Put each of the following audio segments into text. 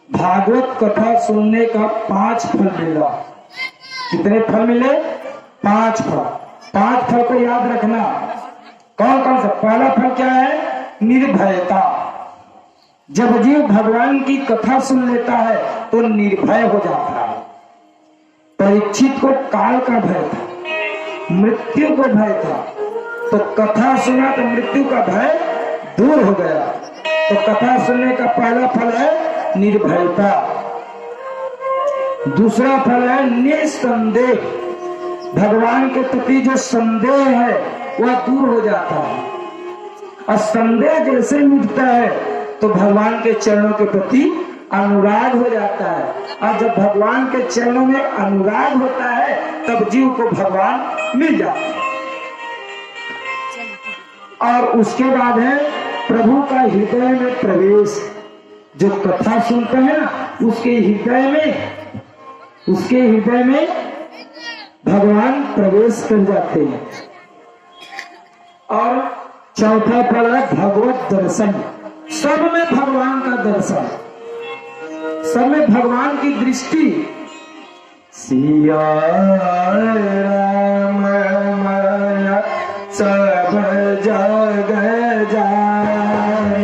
भागवत कथा सुनने का 5 फल मिला। कितने फल मिले? 5 फल। 5 फल को याद रखना। कौन कौन सा? पहला फल क्या है? निर्भयता। जब जीव भगवान की कथा सुन लेता है तो निर्भय हो जाता है। परीक्षित को काल का भय था, मृत्यु को भय था, तो कथा सुना तो मृत्यु का भय दूर हो गया। तो कथा सुनने का पहला फल है निर्भयता। दूसरा फल है निसंदेह। भगवान के प्रति जो संदेह है वह दूर हो जाता है। और संदेह जैसे मिटता है तो भगवान के चरणों के प्रति अनुराग हो जाता है। और जब भगवान के चरणों में अनुराग होता है तब जीव को भगवान मिल जाता है। और उसके बाद है प्रभु का हृदय में प्रवेश। जो कथा सुनते हैं ना उसके हृदय में भगवान प्रवेश कर जाते हैं। और चौथा फल है भगवत दर्शन। सब में भगवान का दर्शन, सब में भगवान की दृष्टि। सिया राम माया सब जग जाए,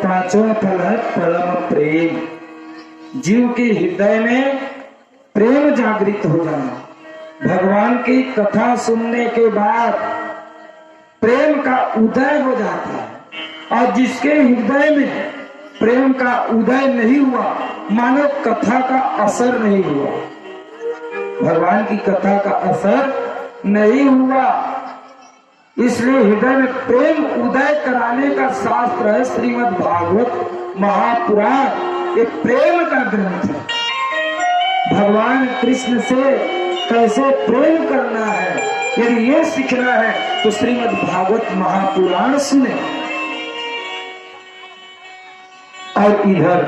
पांचवा फल है परम प्रेम। जीव के हृदय में प्रेम जागृत हो जाना। भगवान की कथा सुनने के बाद प्रेम का उदय हो जाता है। और जिसके हृदय में प्रेम का उदय नहीं हुआ मानो कथा का असर नहीं हुआ। भगवान की कथा का असर नहीं हुआ, इसलिए हृदय में प्रेम उदय कराने का शास्त्र है श्रीमद् भागवत महापुराण। ये प्रेम का ग्रंथ है। भगवान कृष्ण से कैसे प्रेम करना है यदि ये सीखना है तो श्रीमद् भागवत महापुराण सुने। और इधर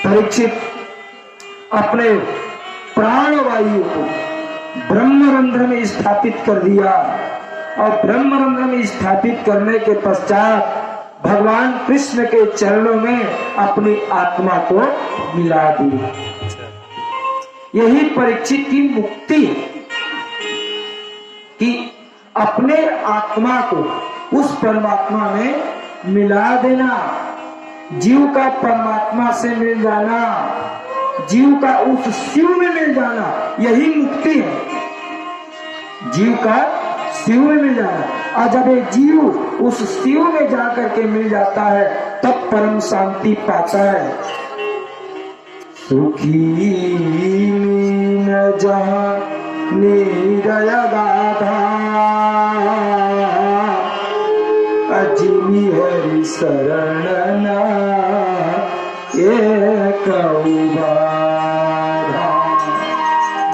परीक्षित अपने प्राणवायु को ब्रह्मरंध्र में स्थापित कर दिया। और ब्रह्मरंध्र में स्थापित करने के पश्चात भगवान कृष्ण के चरणों में अपनी आत्मा को मिला दी। यही परीक्षित की मुक्ति है कि अपने आत्मा को उस परमात्मा में मिला देना। जीव का परमात्मा से मिल जाना, जीव का उस शिव में मिल जाना, यही मुक्ति है। जीव का शिव में मिल जाना। और जब एक जीव उस शिव में जाकर के मिल जाता है तब परम शांति पाता है। सुखी न जाने गाधा अजिमी हरि शरण ना एक बाधा।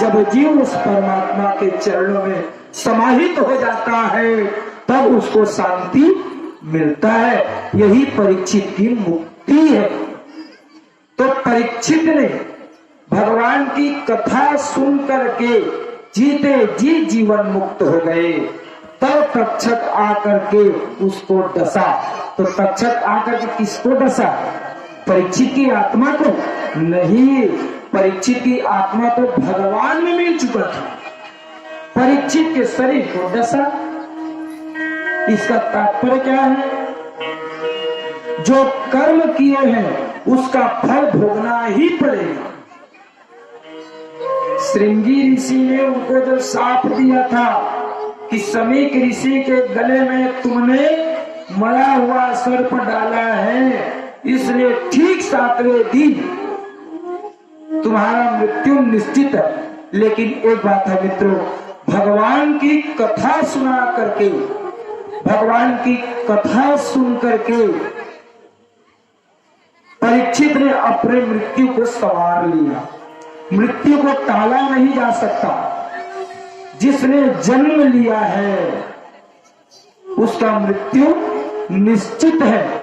जब जीव उस परमात्मा के चरणों में समाहित हो जाता है तब उसको शांति मिलता है। यही परीक्षित की मुक्ति है। तो परीक्षित ने भगवान की कथा सुन करके जीते जी जीवन मुक्त हो गए। तब तक्षक आकर के उसको डसा। तो तक्षक आकर के किसको डसा? परीक्षित की आत्मा को नहीं, परीक्षित की आत्मा तो भगवान में मिल चुका था, परीक्षित के शरीर को डसा। इसका तात्पर्य क्या है? जो कर्म किए हैं उसका फल भोगना ही पड़ेगा। श्रृंगी ऋषि ने उनको जब साप दिया था कि समीक ऋषि के गले में तुमने मरा हुआ सर्प डाला है, इसलिए ठीक 7वें दिन तुम्हारा मृत्यु निश्चित है। लेकिन एक बात है मित्रों, भगवान की कथा सुना करके, भगवान की कथा सुन करके परीक्षित ने अपने मृत्यु को संवार लिया। मृत्यु को टाला नहीं जा सकता। जिसने जन्म लिया है उसका मृत्यु निश्चित है।